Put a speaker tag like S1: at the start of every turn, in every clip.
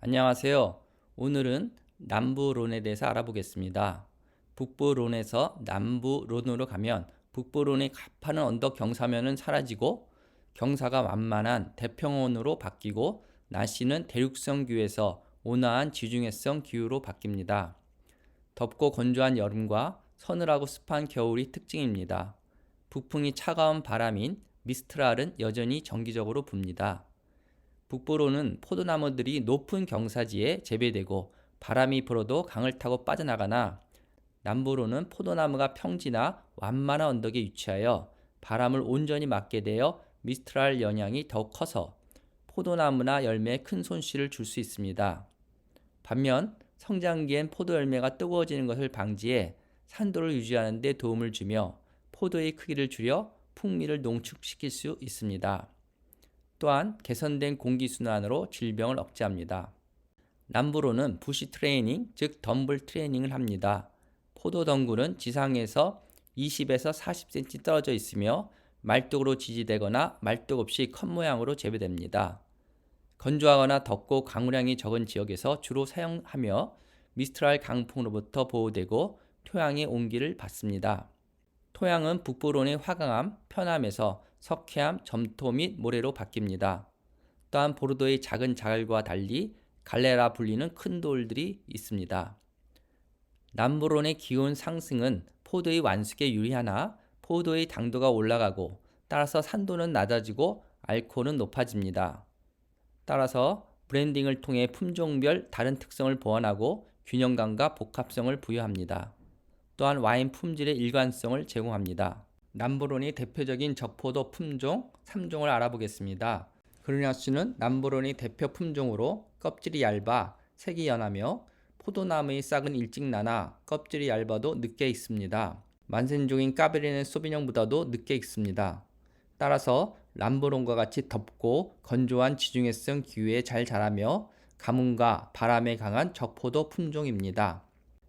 S1: 안녕하세요. 오늘은 남부론에 대해서 알아보겠습니다. 북부론에서 남부론으로 가면 북부론의 가파른 언덕 경사면은 사라지고 경사가 완만한 대평원으로 바뀌고 날씨는 대륙성 기후에서 온화한 지중해성 기후로 바뀝니다. 덥고 건조한 여름과 서늘하고 습한 겨울이 특징입니다. 북풍이 차가운 바람인 미스트랄은 여전히 정기적으로 붑니다. 북부로는 포도나무들이 높은 경사지에 재배되고 바람이 불어도 강을 타고 빠져나가나 남부로는 포도나무가 평지나 완만한 언덕에 위치하여 바람을 온전히 맞게 되어 미스트랄 영향이 더욱 커서 포도나무나 열매에 큰 손실을 줄 수 있습니다. 반면 성장기엔 포도 열매가 뜨거워지는 것을 방지해 산도를 유지하는 데 도움을 주며 포도의 크기를 줄여 풍미를 농축시킬 수 있습니다. 또한 개선된 공기순환으로 질병을 억제합니다. 남부로는 부시 트레이닝, 즉 덤블 트레이닝을 합니다. 포도 덩굴은 지상에서 20에서 40cm 떨어져 있으며 말뚝으로 지지되거나 말뚝 없이 컵 모양으로 재배됩니다. 건조하거나 덥고 강우량이 적은 지역에서 주로 사용하며 미스트랄 강풍으로부터 보호되고 토양의 온기를 받습니다. 토양은 북부론의 화강암, 편암에서 석회암, 점토 및 모래로 바뀝니다. 또한 보르도의 작은 자갈과 달리 갈레라 불리는 큰 돌들이 있습니다. 남부론의 기온 상승은 포도의 완숙에 유리하나 포도의 당도가 올라가고 따라서 산도는 낮아지고 알코올은 높아집니다. 따라서 브랜딩을 통해 품종별 다른 특성을 보완하고 균형감과 복합성을 부여합니다. 또한 와인 품질의 일관성을 제공합니다. 남부론의 대표적인 적포도 품종 3종을 알아보겠습니다. 그르나슈는 남부론의 대표 품종으로 껍질이 얇아 색이 연하며 포도나무의 싹은 일찍 나나 껍질이 얇아도 늦게 익습니다. 만센종인 까베르네 소비뇽보다도 늦게 익습니다. 따라서 남부론과 같이 덥고 건조한 지중해성 기후에 잘 자라며 가뭄과 바람에 강한 적포도 품종입니다.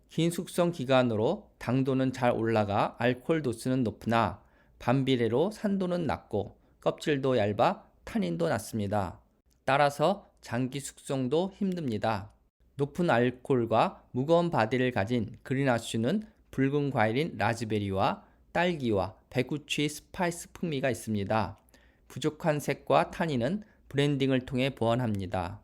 S1: 긴 숙성 기간으로 당도는 잘 올라가 알코올 도수는 높으나 반비례로 산도는 낮고 껍질도 얇아 타닌도 낮습니다. 따라서 장기 숙성도 힘듭니다. 높은 알코올과 무거운 바디를 가진 그리나슈는 붉은 과일인 라즈베리와 딸기와 백우추의 스파이스 풍미가 있습니다. 부족한 색과 타닌은 브랜딩을 통해 보완합니다.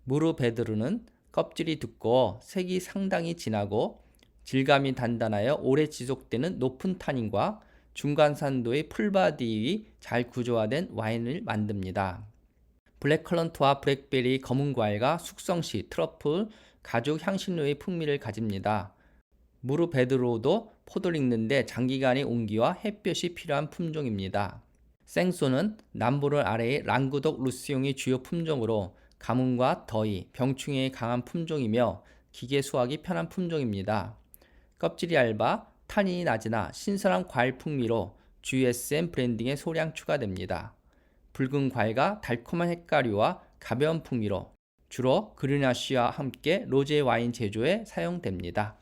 S1: 무르베드루는 껍질이 두꺼워 색이 상당히 진하고 질감이 단단하여 오래 지속되는 높은 타닌과 중간 산도의 풀바디의 잘 구조화된 와인을 만듭니다. 블랙컬런트와 블랙베리 검은 과일과 숙성 시 트러플, 가죽 향신료의 풍미를 가집니다. 무르베드로도 포도를 익는데 장기간의 온기와 햇볕이 필요한 품종입니다. 생소는 남부론 아래의 랑구독 루시옹의 주요 품종으로 가뭄과 더위, 병충해에 강한 품종이며 기계 수확이 편한 품종입니다. 껍질이 얇아 타닌이 낮으나 신선한 과일 풍미로 GSM 브랜딩에 소량 추가됩니다. 붉은 과일과 달콤한 햇가류와 가벼운 풍미로 주로 그르나슈와 함께 로제 와인 제조에 사용됩니다.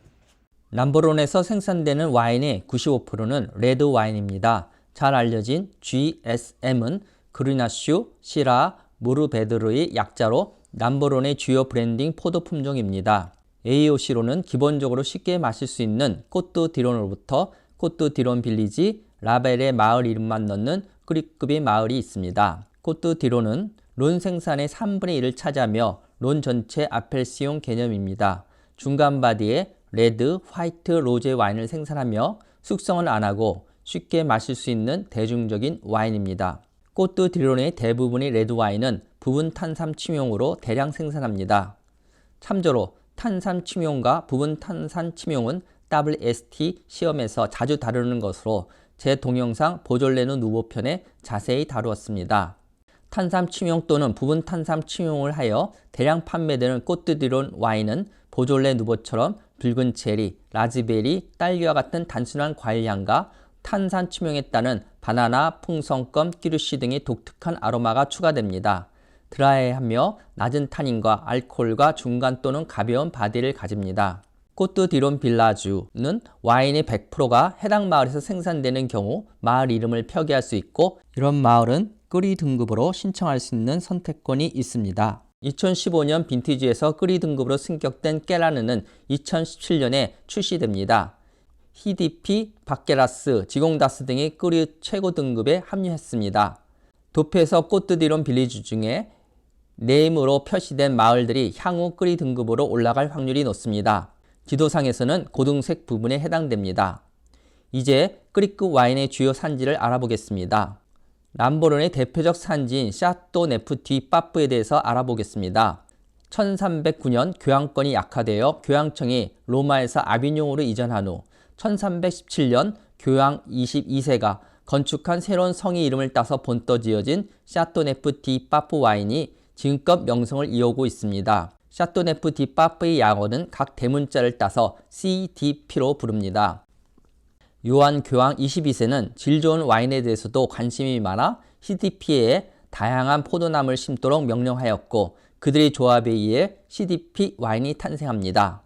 S1: 남부론에서 생산되는 와인의 95%는 레드 와인입니다. 잘 알려진 GSM은 그르나슈, 시라, 무르베드루의 약자로 남부론의 주요 브랜딩 포도 품종입니다. AOC로는 기본적으로 쉽게 마실 수 있는 꼬뚜디론으로부터 꼬뚜디론 빌리지, 라벨의 마을 이름만 넣는 꾸리급의 마을이 있습니다. 꼬뚜디론은 론 생산의 3분의 1을 차지하며 론 전체 아펠시용 개념입니다. 중간 바디에 레드, 화이트, 로제 와인을 생산하며 숙성은 안 하고 쉽게 마실 수 있는 대중적인 와인입니다. 꼬뚜디론의 대부분의 레드 와인은 부분 탄산 침용으로 대량 생산합니다. 참조로 탄산 침용과 부분 탄산 침용은 WST 시험에서 자주 다루는 것으로 제 동영상 보졸레누 누보편에 자세히 다루었습니다. 탄산 침용 또는 부분 탄산 침용을 하여 대량 판매되는 꼬뚜디론 와인은 보졸레 누보처럼 붉은 체리, 라즈베리, 딸기와 같은 단순한 과일향과 탄산 침용에 따른 바나나, 풍선껌, 끼루시 등의 독특한 아로마가 추가됩니다. 드라이하며 낮은 타닌과 알코올과 중간 또는 가벼운 바디를 가집니다. 꼬뚜디론 빌라주는 와인의 100%가 해당 마을에서 생산되는 경우 마을 이름을 표기할 수 있고 이런 마을은 끄리 등급으로 신청할 수 있는 선택권이 있습니다. 2015년 빈티지에서 끄리 등급으로 승격된 깨라느는 2017년에 출시됩니다. 히디피, 바케라스, 지공다스 등이 끄리 최고 등급에 합류했습니다. 도표에서 꽃드디론 빌리지 중에 네임으로 표시된 마을들이 향후 끄리 등급으로 올라갈 확률이 높습니다. 지도상에서는 고등색 부분에 해당됩니다. 이제 끄리급 와인의 주요 산지를 알아보겠습니다. 람보론의 대표적 산지인 샤또 네프 디 빠프에 대해서 알아보겠습니다. 1309년 교황권이 약화되어 교황청이 로마에서 아비뇽으로 이전한 후 1317년 교황 22세가 건축한 새로운 성의 이름을 따서 본떠 지어진 샤또 네프 디 빠프 와인이 지금껏 명성을 이어오고 있습니다. 샤또 네프 디 빠프의 약어는 각 대문자를 따서 CDP로 부릅니다. 요한 교황 22세는 질 좋은 와인에 대해서도 관심이 많아 CDP에 다양한 포도나무를 심도록 명령하였고 그들의 조합에 의해 CDP 와인이 탄생합니다.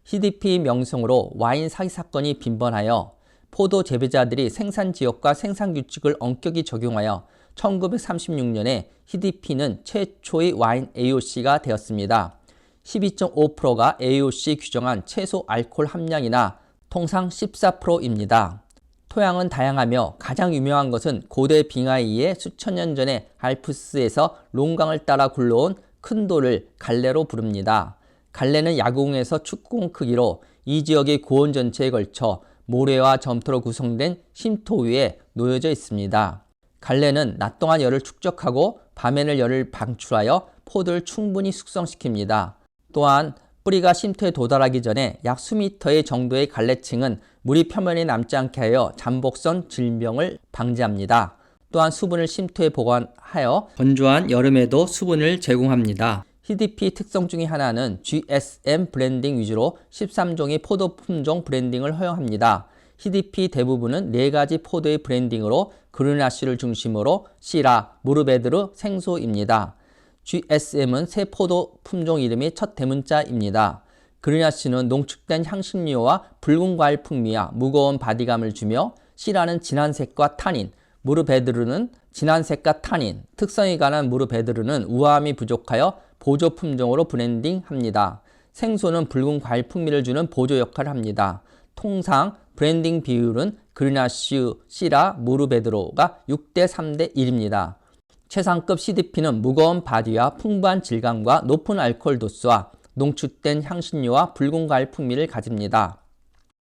S1: CDP 명성으로 와인 사기 사건이 빈번하여 포도 재배자들이 생산 지역과 생산 규칙을 엄격히 적용하여 1936년에 CDP는 최초의 와인 AOC가 되었습니다. 12.5%가 AOC 규정한 최소 알코올 함량이나 통상 14%입니다. 토양은 다양하며 가장 유명한 것은 고대 빙하에 의해 수천 년 전에 알프스에서 롱강을 따라 굴러온 큰 돌을 갈래로 부릅니다. 갈래는 야구공에서 축구공 크기로 이 지역의 고원 전체에 걸쳐 모래와 점토로 구성된 심토 위에 놓여져 있습니다. 갈래는 낮 동안 열을 축적하고 밤에는 열을 방출하여 포도를 충분히 숙성시킵니다. 또한 뿌리가 쉼터에 도달하기 전에 약 수미터의 정도의 갈래층은 물이 표면에 남지 않게 하여 잠복선 질병을 방지합니다. 또한 수분을 쉼터에 보관하여 건조한 여름에도 수분을 제공합니다. CDP 특성 중의 하나는 GSM 브랜딩 위주로 13종의 포도 품종 브랜딩을 허용합니다. CDP 대부분은 4가지 포도의 브랜딩으로 그르나시를 중심으로 시라, 무르베드르, 생소입니다. GSM은 새 포도 품종 이름의 첫 대문자입니다. 그르나시는 농축된 향신료와 붉은 과일 풍미와 무거운 바디감을 주며 시라는 진한 색과 타닌, 무르베드르는 진한 색과 타닌, 특성에 관한 무르베드르는 우아함이 부족하여 보조 품종으로 브랜딩합니다. 생소는 붉은 과일 풍미를 주는 보조 역할을 합니다. 통상 브랜딩 비율은 그르나시, 시라, 무르베드로가 6대 3대 1입니다. 최상급 CDP는 무거운 바디와 풍부한 질감과 높은 알코올 도수와 농축된 향신료와 붉은 과일 풍미를 가집니다.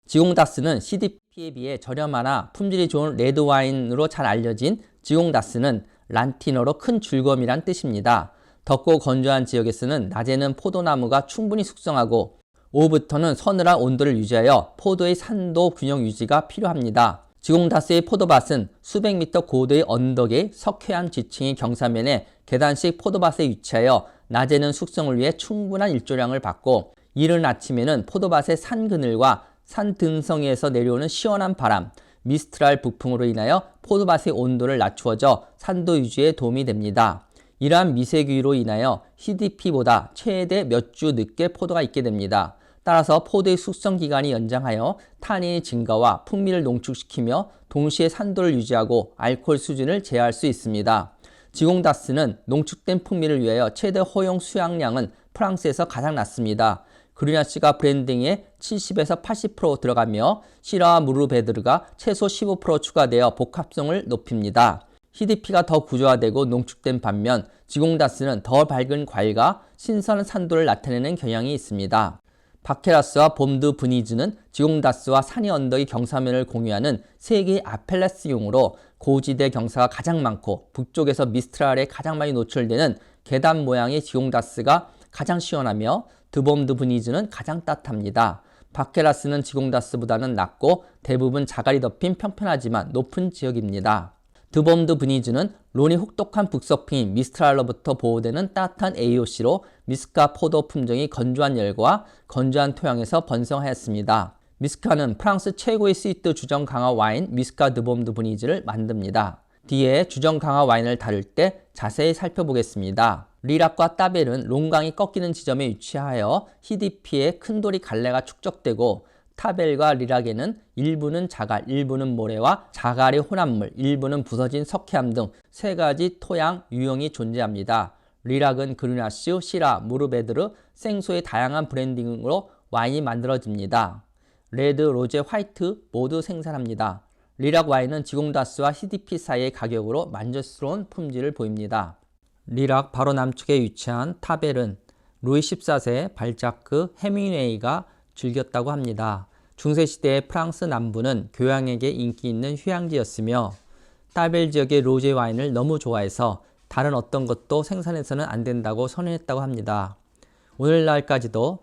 S1: 지공다스는 CDP에 비해 저렴하나 품질이 좋은 레드와인으로 잘 알려진 지공다스는 란티너로 큰 줄검이란 뜻입니다. 덥고 건조한 지역에서는 낮에는 포도나무가 충분히 숙성하고 오후부터는 서늘한 온도를 유지하여 포도의 산도 균형 유지가 필요합니다. 지공다스의 포도밭은 수백 미터 고도의 언덕의 석회암 지층의 경사면에 계단식 포도밭에 위치하여 낮에는 숙성을 위해 충분한 일조량을 받고 이른 아침에는 포도밭의 산 그늘과 산 등성이에서 내려오는 시원한 바람, 미스트랄 북풍으로 인하여 포도밭의 온도를 낮추어져 산도 유지에 도움이 됩니다. 이러한 미세기후로 인하여 CDP보다 최대 몇 주 늦게 포도가 익게 됩니다. 따라서 포도의 숙성 기간이 연장하여 타닌의 증가와 풍미를 농축시키며 동시에 산도를 유지하고 알코올 수준을 제어할 수 있습니다. 지공다스는 농축된 풍미를 위하여 최대 허용 수양량은 프랑스에서 가장 낮습니다. 그르나시가 브랜딩에 70에서 80% 들어가며 시라와 무르베드르가 최소 15% 추가되어 복합성을 높입니다. CDP가 더 구조화되고 농축된 반면 지공다스는 더 밝은 과일과 신선한 산도를 나타내는 경향이 있습니다. 바케라스와 봄드 브니즈는 지공다스와 산의 언덕의 경사면을 공유하는 세 개의 아펠레스용으로 고지대 경사가 가장 많고 북쪽에서 미스트랄에 가장 많이 노출되는 계단 모양의 지공다스가 가장 시원하며 드봄드 브니즈는 가장 따뜻합니다. 바케라스는 지공다스보다는 낮고 대부분 자갈이 덮인 평평하지만 높은 지역입니다. 드봄드 브니즈는 론이 혹독한 북서풍인 미스트랄로부터 보호되는 따뜻한 AOC로 미스카 포도 품종이 건조한 열과 건조한 토양에서 번성하였습니다. 미스카는 프랑스 최고의 스위트 주정 강화 와인 미스카 드봄드 브니즈를 만듭니다. 뒤에 주정 강화 와인을 다룰 때 자세히 살펴보겠습니다. 리락과 따벨은 롱강이 꺾이는 지점에 위치하여 CDP에 큰 돌이 갈래가 축적되고 타벨과 리락에는 일부는 자갈, 일부는 모래와 자갈의 혼합물, 일부는 부서진 석회암 등 세 가지 토양 유형이 존재합니다. 리락은 그르나슈, 시라, 무르베드르, 생소의 다양한 브랜딩으로 와인이 만들어집니다. 레드, 로제, 화이트 모두 생산합니다. 리락 와인은 지공다스와 CDP 사이의 가격으로 만족스러운 품질을 보입니다. 리락 바로 남쪽에 위치한 타벨은 루이 14세 발자크 헤밍웨이가 즐겼다고 합니다. 중세시대의 프랑스 남부는 교양에게 인기 있는 휴양지였으며 타벨 지역의 로제 와인을 너무 좋아해서 다른 어떤 것도 생산해서는 안 된다고 선언했다고 합니다. 오늘날까지도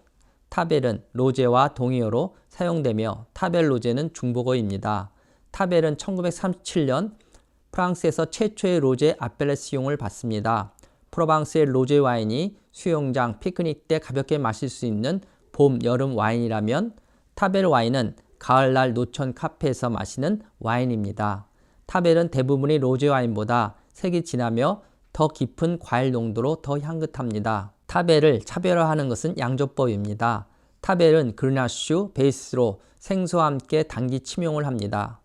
S1: 타벨은 로제와 동의어로 사용되며 타벨 로제는 중복어입니다. 타벨은 1937년 프랑스에서 최초의 로제 아펠레시용을 받습니다. 프로방스의 로제 와인이 수영장, 피크닉 때 가볍게 마실 수 있는 봄, 여름 와인이라면 타벨 와인은 가을날 노천 카페에서 마시는 와인입니다. 타벨은 대부분의 로제 와인보다 색이 진하며 더 깊은 과일 농도로 더 향긋합니다. 타벨을 차별화하는 것은 양조법입니다. 타벨은 그르나슈 베이스로 생수와 함께 단기 침용을 합니다.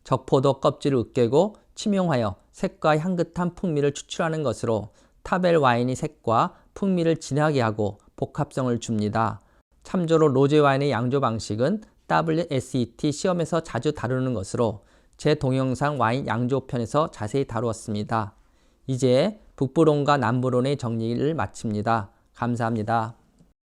S1: 적포도 껍질을 으깨고 침용하여 색과 향긋한 풍미를 추출하는 것으로 타벨 와인이 색과 풍미를 진하게 하고 복합성을 줍니다. 참조로 로제 와인의 양조 방식은 WSET 시험에서 자주 다루는 것으로 제 동영상 와인 양조 편에서 자세히 다루었습니다. 이제 북부론과 남부론의 정리를 마칩니다. 감사합니다.